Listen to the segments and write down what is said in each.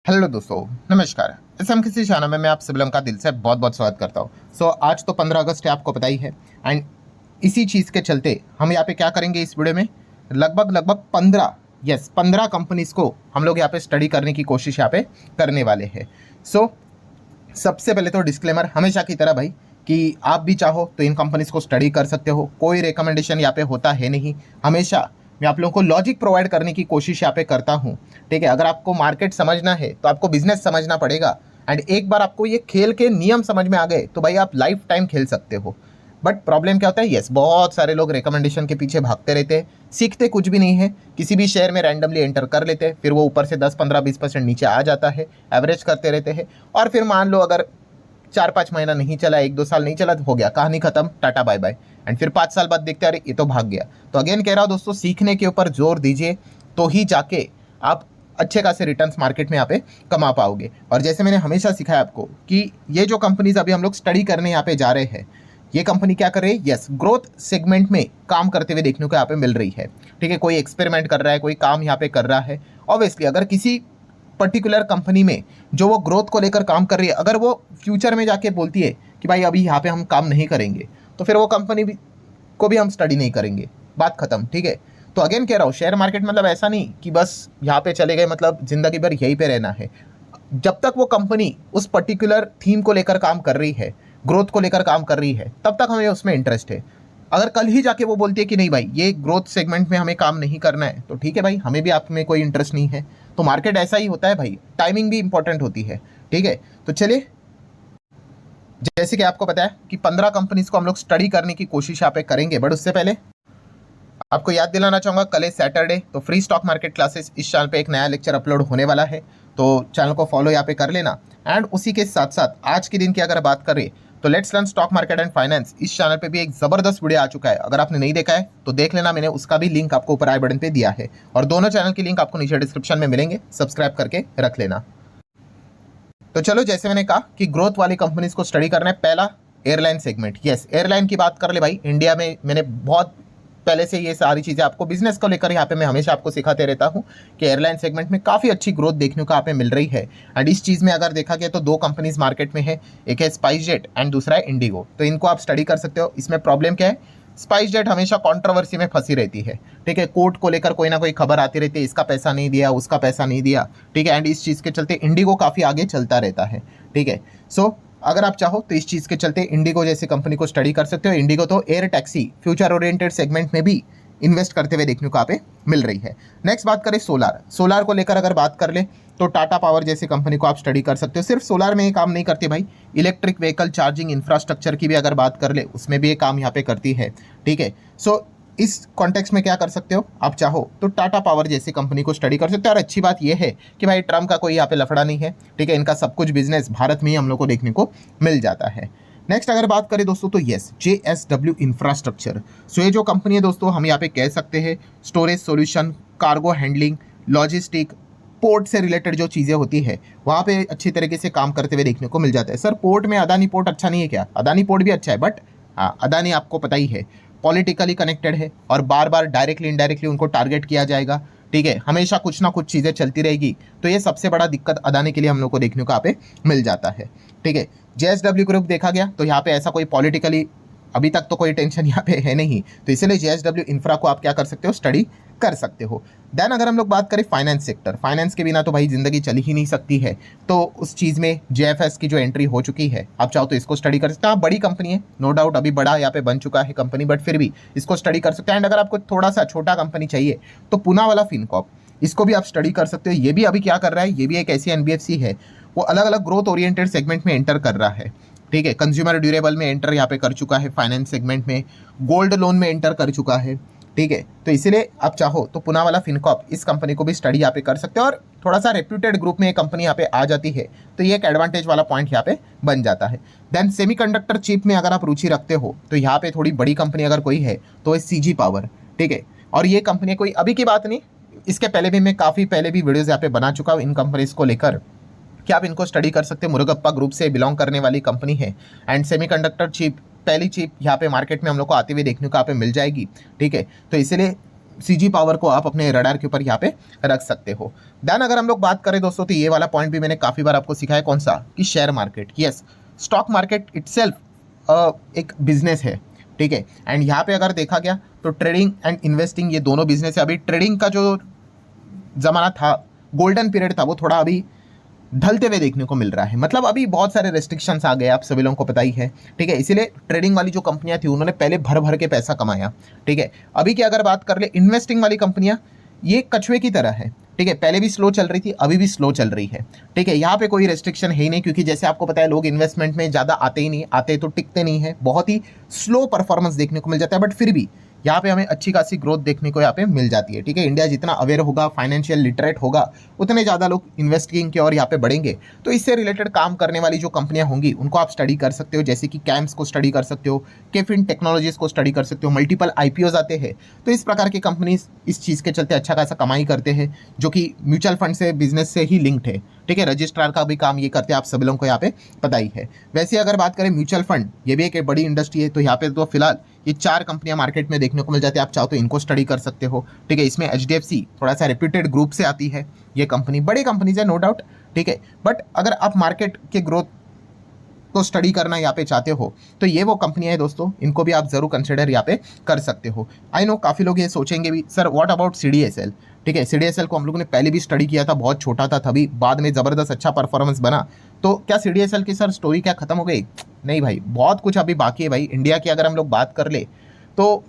Hello दोस्तों, नमस्कार। इस हम किसी चैनल में मैं आप सभी लोगों का दिल से बहुत बहुत स्वागत करता हूँ। आज तो 15 अगस्त है, आपको पता ही है। एंड इसी चीज़ के चलते हम यहाँ पे क्या करेंगे इस वीडियो में, लगभग 15 कंपनीज को हम लोग यहाँ पे स्टडी करने की कोशिश यहाँ पे करने वाले हैं। सबसे पहले तो डिस्क्लेमर हमेशा की तरह भाई, कि आप भी चाहो तो इन कंपनीज को स्टडी कर सकते हो, कोई रिकमेंडेशन यहाँ पे होता है नहीं। हमेशा मैं आप लोगों को लॉजिक प्रोवाइड करने की कोशिश यहाँ पे करता हूँ। ठीक है, अगर आपको मार्केट समझना है तो आपको बिजनेस समझना पड़ेगा। एंड एक बार आपको ये खेल के नियम समझ में आ गए तो भाई आप लाइफ टाइम खेल सकते हो। बट प्रॉब्लम क्या होता है, यस बहुत सारे लोग रिकमेंडेशन के पीछे भागते रहते हैं, सीखते कुछ भी नहीं है, किसी भी शेयर में रैंडमली एंटर कर लेते हैं, फिर वो ऊपर से 10 15 20% नीचे आ जाता है, एवरेज करते रहते हैं। और फिर मान लो अगर 4 5 महीना नहीं चला, 1 2 साल नहीं चला, तो हो गया, कहानी खत्म, टाटा बाय बाय। एंड फिर 5 साल बाद देखते हैं अरे ये तो भाग गया। तो अगेन कह रहा हूँ दोस्तों, सीखने के ऊपर जोर दीजिए तो ही जाके आप अच्छे खासे रिटर्न्स मार्केट में यहाँ पे कमा पाओगे। और जैसे मैंने हमेशा सिखाया आपको कि ये जो कंपनीज अभी हम लोग स्टडी करने यहाँ पे जा रहे हैं, ये कंपनी क्या कर रही है, यस ग्रोथ सेगमेंट में काम करते हुए देखने को यहाँ पे मिल रही है। ठीक है, कोई एक्सपेरिमेंट कर रहा है, कोई काम यहाँ पे कर रहा है। ऑब्वियसली अगर किसी पर्टिकुलर कंपनी में जो वो ग्रोथ को लेकर काम कर रही है, अगर वो फ्यूचर में जाके बोलती है कि भाई अभी यहाँ पे हम काम नहीं करेंगे, तो फिर वो कंपनी को भी हम स्टडी नहीं करेंगे, बात खत्म। ठीक है, तो अगेन कह रहा हूँ, शेयर मार्केट मतलब ऐसा नहीं कि बस यहाँ पे चले गए मतलब जिंदगी भर यहीं पे रहना है। जब तक वो कंपनी उस पर्टिकुलर थीम को लेकर काम कर रही है, ग्रोथ को लेकर काम कर रही है, तब तक हमें उसमें इंटरेस्ट है। अगर कल ही जाके वो बोलती है कि नहीं भाई ये ग्रोथ सेगमेंट में हमें काम नहीं करना है, तो ठीक है भाई, हमें भी आप में कोई इंटरेस्ट नहीं है। तो मार्केट ऐसा ही होता है भाई, टाइमिंग भी इंपॉर्टेंट होती है। ठीक है, तो चलिए, जैसे कि आपको पता है कि 15 कंपनीज को हम लोग स्टडी करने की कोशिश यहाँ पे करेंगे। बट उससे पहले आपको याद दिलाना चाहूँगा, कल है सैटरडे, तो फ्री स्टॉक मार्केट क्लासेस इस चैनल पे एक नया लेक्चर अपलोड होने वाला है, तो चैनल को फॉलो यहाँ पे कर लेना। एंड उसी के साथ साथ आज के दिन की अगर बात करें तो let's learn stock market and finance, इस चैनल पे भी एक जबरदस्त वीडियो आ चुका है। अगर आपने नहीं देखा है तो देख लेना, मैंने उसका भी लिंक आपको ऊपर आई बटन पे दिया है, और दोनों चैनल की लिंक आपको नीचे डिस्क्रिप्शन में मिलेंगे, सब्सक्राइब करके रख लेना। तो चलो, जैसे मैंने कहा कि ग्रोथ वाली कंपनीज को स्टडी करना है। पहला एयरलाइन सेगमेंट, यस एयरलाइन की बात कर ले भाई। इंडिया में मैंने बहुत पहले से ये सारी चीज़ें आपको बिजनेस को लेकर यहाँ पे मैं हमेशा आपको सिखाते रहता हूँ कि एयरलाइन सेगमेंट में काफ़ी अच्छी ग्रोथ देखने को यहाँ पे मिल रही है। एंड इस चीज़ में अगर देखा गया तो दो कंपनीज मार्केट में है, एक है स्पाइस जेट एंड दूसरा है इंडिगो। तो इनको आप स्टडी कर सकते हो। इसमें प्रॉब्लम क्या है, स्पाइस जेट हमेशा कंट्रोवर्सी में फंसी रहती है। ठीक है, कोर्ट को लेकर कोई ना कोई खबर आती रहती है, इसका पैसा नहीं दिया, उसका पैसा नहीं दिया। ठीक है, एंड इस चीज़ के चलते इंडिगो काफ़ी आगे चलता रहता है। ठीक है, अगर आप चाहो तो इस चीज़ के चलते इंडिगो जैसी कंपनी को स्टडी कर सकते हो। इंडिगो तो air taxi future oriented segment में भी इन्वेस्ट करते हुए देखने को यहाँ पे मिल रही है। नेक्स्ट बात करें सोलार को लेकर अगर बात कर ले तो टाटा पावर जैसी कंपनी को आप स्टडी कर सकते हो। सिर्फ सोलार में ये काम नहीं करती भाई, इलेक्ट्रिक व्हीकल चार्जिंग इंफ्रास्ट्रक्चर की भी अगर बात कर ले, उसमें भी ये काम यहाँ पे करती है। ठीक है, इस कॉन्टेक्स्ट में क्या कर सकते हो, आप चाहो तो टाटा पावर जैसी कंपनी को स्टडी कर सकते हो। और अच्छी बात यह है कि भाई ट्रम्प का कोई यहाँ पे लफड़ा नहीं है। ठीक है, इनका सब कुछ बिजनेस भारत में ही हम लोग को देखने को मिल जाता है। नेक्स्ट अगर बात करें दोस्तों तो यस JSW इंफ्रास्ट्रक्चर। ये जो कंपनी है दोस्तों, हम यहाँ पे कह सकते हैं storage solution, cargo handling, logistic, port से रिलेटेड जो चीज़ें होती है वहाँ पे अच्छी तरीके से काम करते हुए देखने को मिल जाता है। सर पोर्ट में अदानी पोर्ट अच्छा नहीं है क्या? अदानी पोर्ट भी अच्छा है, बट हाँ, अदानी आपको पता ही है पॉलिटिकली कनेक्टेड है और बार बार डायरेक्टली इनडायरेक्टली उनको टारगेट किया जाएगा। ठीक है, हमेशा कुछ ना कुछ चीज़ें चलती रहेगी। तो ये सबसे बड़ा दिक्कत अदानी के लिए हम लोग को देखने को यहाँ पे मिल जाता है। ठीक है, JSW ग्रुप देखा गया तो यहाँ पे ऐसा कोई पॉलिटिकली अभी तक तो कोई टेंशन यहाँ पे है नहीं, तो इसलिए JSW इंफ्रा को आप क्या कर सकते हो, स्टडी कर सकते हो। देन अगर हम लोग बात करें फाइनेंस सेक्टर, फाइनेंस के बिना तो भाई जिंदगी चल ही नहीं सकती है। तो उस चीज़ में JFS की जो एंट्री हो चुकी है, आप चाहो तो इसको स्टडी कर सकते हो। हाँ, बड़ी कंपनी है नो डाउट, अभी बड़ा यहाँ पे बन चुका है कंपनी, बट फिर भी इसको स्टडी कर सकते हैं। एंड अगर आपको थोड़ा सा छोटा कंपनी चाहिए तो पूना वाला फिनकॉर्प, इसको भी आप स्टडी कर सकते हो। ये भी अभी क्या कर रहा है, ये भी एक ऐसी NBFC है, वो अलग अलग ग्रोथ ओरिएंटेड सेगमेंट में एंटर कर रहा है। ठीक है, कंज्यूमर ड्यूरेबल में एंटर यहाँ पे कर चुका है, फाइनेंस सेगमेंट में गोल्ड लोन में एंटर कर चुका है। ठीक है, तो इसीलिए आप चाहो तो पुणे वाला फिनकॉर्प, इस कंपनी को भी स्टडी यहाँ पे कर सकते हो। और थोड़ा सा रेप्यूटेड ग्रुप में ये कंपनी यहाँ पे आ जाती है तो ये एक एडवांटेज वाला पॉइंट यहाँ पे बन जाता है। देन सेमीकंडक्टर चिप में अगर आप रुचि रखते हो तो यहाँ पे थोड़ी बड़ी कंपनी अगर कोई है तो है CG पावर। ठीक है, और ये कंपनी कोई अभी की बात नहीं, इसके पहले भी मैं काफ़ी पहले भी वीडियोज़ यहाँ पे बना चुका हूँ इन कंपनीज को लेकर, कि आप इनको स्टडी कर सकते हैं। मुरुगप्पा ग्रुप से बिलोंग करने वाली कंपनी है। एंड सेमीकंडक्टर चिप, पहली चिप यहाँ पे मार्केट में हम लोग को आते हुए देखने को यहाँ पे मिल जाएगी। ठीक है, तो इसलिए सीजी पावर को आप अपने रडार के ऊपर यहाँ पे रख सकते हो। देन अगर हम लोग बात करें दोस्तों, तो ये वाला पॉइंट भी मैंने काफ़ी बार आपको सिखाया, कौन सा, कि share market. Yes, stock market itself एक बिजनेस है, ठीक है। एंड यहाँ पे अगर देखा गया तो ट्रेडिंग एंड इन्वेस्टिंग ये दोनों बिजनेस है। अभी ट्रेडिंग का जो ज़माना था, गोल्डन पीरियड था, वो थोड़ा अभी ढलते हुए देखने को मिल रहा है। मतलब अभी बहुत सारे रेस्ट्रिक्शंस आ गए, आप सभी लोगों को पता ही है, ठीक है। इसीलिए ट्रेडिंग वाली जो कंपनियां थी उन्होंने पहले भर भर के पैसा कमाया, ठीक है। अभी की अगर बात कर ले इन्वेस्टिंग वाली कंपनियां, ये कछुए की तरह है, ठीक है। पहले भी स्लो चल रही थी, अभी भी स्लो चल रही है, ठीक है। यहाँ पे कोई रेस्ट्रिक्शन है ही नहीं, क्योंकि जैसे आपको पता है लोग इन्वेस्टमेंट में ज़्यादा आते ही नहीं, आते तो टिकते नहीं है, बहुत ही स्लो परफॉर्मेंस देखने को मिल जाता है। बट फिर भी यहाँ पे हमें अच्छी खासी ग्रोथ देखने को यहाँ पे मिल जाती है, ठीक है। इंडिया जितना अवेयर होगा, फाइनेंशियल लिटरेट होगा, उतने ज़्यादा लोग इन्वेस्टिंग की ओर यहाँ पे बढ़ेंगे। तो इससे रिलेटेड काम करने वाली जो कंपनियां होंगी उनको आप स्टडी कर सकते हो, जैसे कि कैम्स को स्टडी कर सकते हो, केफिन टेक्नोलॉजीज को स्टडी कर सकते हो, मल्टीपल IPOs आते हैं। तो इस प्रकार की कंपनीज इस चीज़ के चलते अच्छा खासा कमाई करते हैं, जो कि म्यूचुअल फंड से, बिजनेस से ही लिंक्ड है, ठीक है। रजिस्ट्रार का भी काम ये करते हैं, आप सभी लोगों को यहाँ पे पता ही है। वैसे अगर बात करें म्यूचुअल फंड, ये भी एक बड़ी इंडस्ट्री है। तो यहाँ पे तो फिलहाल ये 4 कंपनियां मार्केट में देखने को मिल जाती है, आप चाहो तो इनको स्टडी कर सकते हो, ठीक है। इसमें HDFC थोड़ा सा रेप्यूटेड ग्रुप से आती है, ये कंपनी बड़ी कंपनीज है नो डाउट, ठीक है। बट अगर आप मार्केट के ग्रोथ को स्टडी करना यहाँ पे चाहते हो तो ये वो कंपनियां है दोस्तों, इनको भी आप जरूर कंसिडर यहाँ पे कर सकते हो। आई नो काफ़ी लोग ये सोचेंगे भी, सर व्हाट अबाउट CDSL, ठीक है। CDSL को हम लोगों ने पहले भी स्टडी किया था, बहुत छोटा था तभी, बाद में ज़बरदस्त अच्छा परफॉर्मेंस बना। तो क्या CDSL की सर स्टोरी क्या खत्म हो गई? नहीं भाई, बहुत कुछ अभी बाकी है भाई। इंडिया की अगर हम लोग बात कर ले तो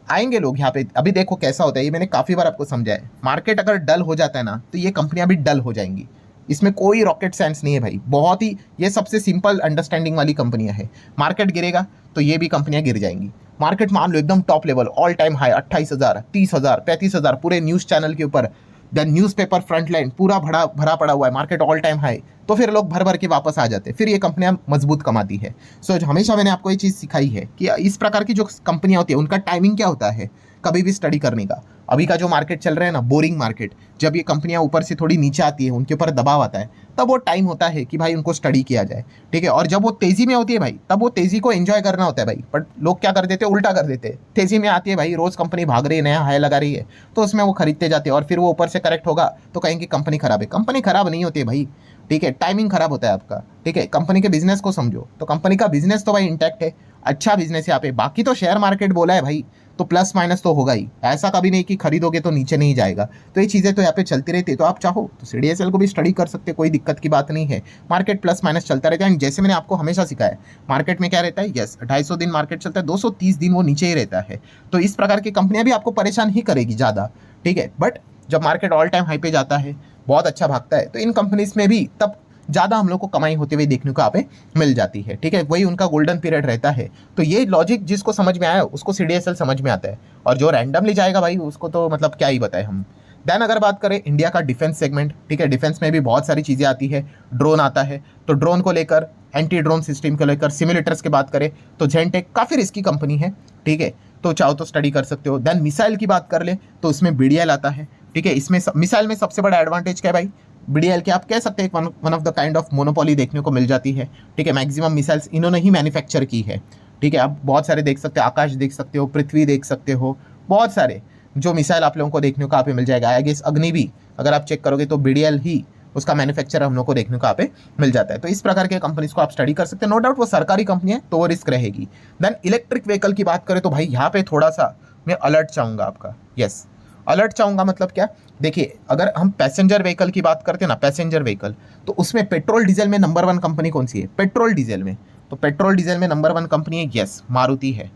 आएंगे लोग यहाँ पे। अभी देखो कैसा होता है, ये मैंने काफ़ी बार आपको समझाया है, मार्केट अगर डल हो जाता है ना तो ये कंपनियां भी डल हो जाएंगी। इसमें कोई रॉकेट साइंस नहीं है भाई, बहुत ही ये सबसे सिंपल अंडरस्टैंडिंग वाली कंपनियां हैं। मार्केट गिरेगा तो ये भी कंपनियां गिर जाएंगी। मार्केट मान लो एकदम top level, all time high 28,000, 30,000, 35,000, पूरे न्यूज़ चैनल के ऊपर, द न्यूज़पेपर फ्रंट लाइन पूरा भरा पड़ा हुआ है, मार्केट ऑल टाइम हाई, तो फिर लोग भर भर के वापस आ जाते हैं, फिर ये कंपनियां मजबूत कमाती है। सो हमेशा मैंने आपको ये चीज़ सिखाई है कि इस प्रकार की जो कंपनियां होती है उनका टाइमिंग क्या होता है कभी भी स्टडी करने का। अभी का जो मार्केट चल रहा है ना, बोरिंग मार्केट, जब ये कंपनियां ऊपर से थोड़ी नीचे आती है, उनके ऊपर दबाव आता है, तब वो टाइम होता है कि भाई उनको स्टडी किया जाए, ठीक है। और जब वो तेज़ी में होती है भाई, तब वो तेज़ी को एंजॉय करना होता है भाई। बट लोग क्या कर देते हैं, उल्टा कर देते हैं। तेज़ी में आती है भाई, रोज़ कंपनी भाग रही है, नया हाई लगा रही है, तो उसमें वो खरीदते जाते हैं, और फिर वो ऊपर से करेक्ट होगा तो कहेंगे कंपनी खराब है। कंपनी खराब नहीं होती है भाई, ठीक है, टाइमिंग खराब होता है आपका, ठीक है। कंपनी के बिजनेस को समझो, तो कंपनी का बिजनेस तो भाई इंटैक्ट है, अच्छा बिजनेस है यहाँ पे। बाकी तो शेयर मार्केट बोला है भाई, तो प्लस माइनस तो होगा ही, ऐसा कभी नहीं कि खरीदोगे तो नीचे नहीं जाएगा। तो ये चीज़ें तो यहाँ पे चलती रहती है। तो आप चाहो तो CDSL को भी स्टडी कर सकते, कोई दिक्कत की बात नहीं है। मार्केट प्लस माइनस चलता रहता है। एंड जैसे मैंने आपको हमेशा सिखाया, मार्केट में क्या रहता है, यस 250 दिन मार्केट चलता है, 230 दिन वो नीचे ही रहता है। तो इस प्रकार की कंपनियां भी आपको परेशान ही करेगी ज़्यादा, ठीक है। बट जब मार्केट ऑल टाइम हाई पे जाता है, बहुत अच्छा भागता है, तो इन कंपनीज में भी तब ज़्यादा हम लोग को कमाई होते हुए देखने को यहाँ पे मिल जाती है, ठीक है। वही उनका गोल्डन पीरियड रहता है। तो ये लॉजिक जिसको समझ में आया उसको CDSL समझ में आता है, और जो रैंडमली जाएगा भाई उसको तो मतलब क्या ही बताए हम। देन अगर बात करें इंडिया का डिफेंस सेगमेंट, ठीक है, डिफेंस में भी बहुत सारी चीज़ें आती है। ड्रोन आता है, तो ड्रोन को लेकर, एंटी ड्रोन सिस्टम को लेकर, सिमुलेटर्स की बात करें तो जेनटेक काफ़ी रिस्की कंपनी है, ठीक है, तो चाहो तो स्टडी कर सकते हो। देन मिसाइल की बात कर ले तो उसमें BDL आता है, ठीक है। इसमें मिसाइल में सबसे बड़ा एडवांटेज क्या है भाई, BDL के आप कह सकते हैं one of the kind of monopoly देखने को मिल जाती है, ठीक है। मैक्सिमम मिसाइल्स इन्होंने ही मैन्युफैक्चर की है, ठीक है। आप बहुत सारे देख सकते हो, आकाश देख सकते हो, पृथ्वी देख सकते हो, बहुत सारे जो मिसाइल आप लोगों को देखने को यहाँ पे मिल जाएगा। आई गेस अग्नि भी अगर आप चेक करोगे तो BDL ही उसका मैन्युफैक्चर हम लोग को देखने को यहाँ पे मिल जाता है। तो इस प्रकार के कंपनीज को आप स्टडी कर सकते हैं। नो डाउट वो सरकारी कंपनी है तो वो रिस्क रहेगी। देन इलेक्ट्रिक व्हीकल की बात करें तो भाई यहाँ पे थोड़ा सा मैं अलर्ट चाहूँगा आपका। यस, अलर्ट चाहूँगा मतलब क्या, देखिए अगर हम पैसेंजर व्हीकल की बात करते हैं ना, पैसेंजर व्हीकल, तो उसमें पेट्रोल डीजल में नंबर 1 कंपनी कौन सी है, पेट्रोल डीजल में। तो पेट्रोल डीजल में नंबर 1 कंपनी है, यस मारुति है,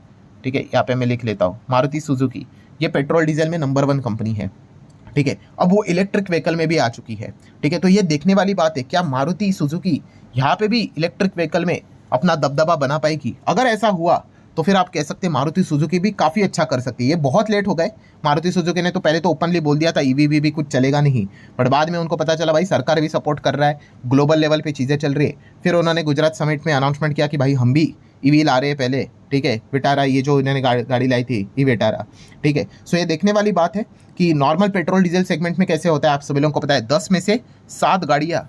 ठीक है। यहाँ पे मैं लिख लेता हूँ मारुति सुजुकी, ये पेट्रोल डीजल में नंबर 1 कंपनी है, ठीक है। अब वो इलेक्ट्रिक व्हीकल में भी आ चुकी है, ठीक है। तो ये देखने वाली बात है, क्या मारुति सुजुकी यहाँ पे भी इलेक्ट्रिक व्हीकल में अपना दबदबा बना पाएगी। अगर ऐसा हुआ तो फिर आप कह सकते हैं मारुति सुजुकी भी काफ़ी अच्छा कर सकती है। ये बहुत लेट हो गए, मारुति सुजुकी ने तो पहले तो ओपनली बोल दिया था ईवी भी कुछ चलेगा नहीं, बट बाद में उनको पता चला भाई सरकार भी सपोर्ट कर रहा है, ग्लोबल लेवल पे चीज़ें चल रही है। फिर उन्होंने गुजरात समिट में अनाउंसमेंट किया कि भाई हम भी ईवी ला रहे हैं पहले, ठीक है। विटारा, ये जो इन्होंने गाड़ी लाई थी ई विटारा, ठीक है। सो ये देखने वाली बात है कि नॉर्मल पेट्रोल डीजल सेगमेंट में कैसे होता है, आप सभी लोगों को पता है 10 में से 7 गाड़ियाँ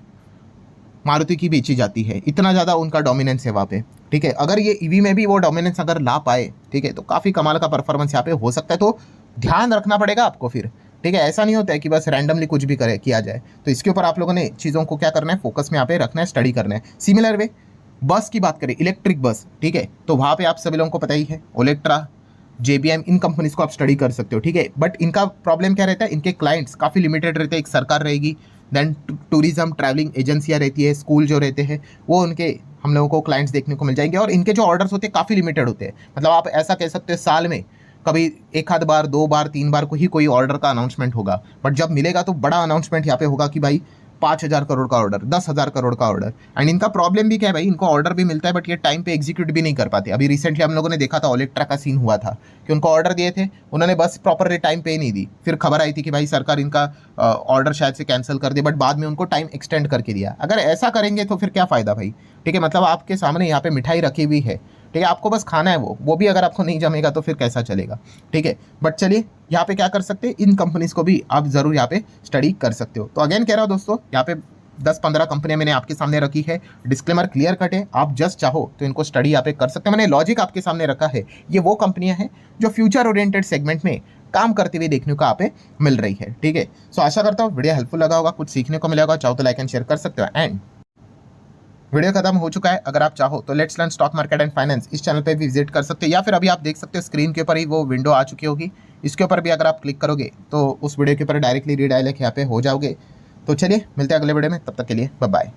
मारुति की बेची जाती है, इतना ज़्यादा उनका डोमिनेंस है वहाँ पे, ठीक है। अगर ये ईवी में भी वो डोमिनेंस अगर ला पाए, ठीक है, तो काफ़ी कमाल का परफॉर्मेंस यहाँ पे हो सकता है। तो ध्यान रखना पड़ेगा आपको फिर, ठीक है। ऐसा नहीं होता है कि बस रैंडमली कुछ भी करे किया जाए, तो इसके ऊपर आप लोगों ने चीज़ों को क्या करना है, फोकस में यहाँ पे रखना है, स्टडी करना है। सिमिलर वे बस की बात करें, इलेक्ट्रिक बस, ठीक है, तो वहाँ पे आप सभी लोगों को पता ही है, ओलेक्ट्रा, JBM, इन कंपनीज को आप स्टडी कर सकते हो, ठीक है। बट इनका प्रॉब्लम क्या रहता है, इनके क्लाइंट्स काफ़ी लिमिटेड रहते हैं। एक सरकार रहेगी, देन टूरिज्म ट्रैवलिंग एजेंसियाँ रहती है, स्कूल जो रहते हैं वो उनके हम लोगों को क्लाइंट्स देखने को मिल जाएंगे, और इनके जो ऑर्डर्स होते हैं काफ़ी लिमिटेड होते हैं। मतलब आप ऐसा कह सकते हो साल में कभी एक आध बार, 2 बार, 3 बार को ही कोई ऑर्डर का अनाउंसमेंट होगा, बट जब मिलेगा तो बड़ा अनाउंसमेंट यहाँ पे होगा कि भाई 5,000 करोड़ का ऑर्डर, 10,000 करोड़ का ऑर्डर। एंड इनका प्रॉब्लम भी क्या है भाई, इनको ऑर्डर भी मिलता है बट ये टाइम पे एग्जीक्यूट भी नहीं कर पाते। अभी रिसेंटली हम लोगों ने देखा था, ओलेक्ट्रा का सीन हुआ था कि उनको ऑर्डर दिए थे, उन्होंने बस प्रॉपर टाइम पे ही नहीं दी। फिर खबर आई थी कि भाई सरकार इनका ऑर्डर शायद से कैंसिल कर दे, बट बाद में उनको टाइम एक्सटेंड करके दिया। अगर ऐसा करेंगे तो फिर क्या फ़ायदा भाई, ठीक है। मतलब आपके सामने यहाँ पे मिठाई रखी हुई है, ठीक है, आपको बस खाना है, वो भी अगर आपको नहीं जमेगा तो फिर कैसा चलेगा, ठीक है। बट चलिए यहाँ पे क्या कर सकते हैं, इन कंपनीज को भी आप ज़रूर यहाँ पे स्टडी कर सकते हो। तो अगेन कह रहा हूँ दोस्तों, यहाँ पे 10-15 कंपनियां मैंने आपके सामने रखी है, डिस्क्लेमर क्लियर कट है, आप जस्ट चाहो तो इनको स्टडी यहाँ पे कर सकते हैं। मैंने लॉजिक आपके सामने रखा है, ये वो कंपनियां हैं जो फ्यूचर ओरिएंटेड सेगमेंट में काम करते हुए देखने को यहाँ पे मिल रही है, ठीक है। सो आशा करता हूँ वीडियो हेल्पफुल लगा होगा, कुछ सीखने को मिला होगा। चाहो तो लाइक एंड शेयर कर सकते हो। एंड वीडियो खत्म हो चुका है, अगर आप चाहो तो let's learn stock market and finance इस चैनल पे भी विजिट कर सकते हो, या फिर अभी आप देख सकते हो स्क्रीन के ऊपर ही वो विंडो आ चुकी होगी, इसके ऊपर भी अगर आप क्लिक करोगे तो उस वीडियो के ऊपर डायरेक्टली रीडायरेक्ट यहाँ पे हो जाओगे। तो चलिए मिलते हैं अगले वीडियो में, तब तक के लिए बाय बाय।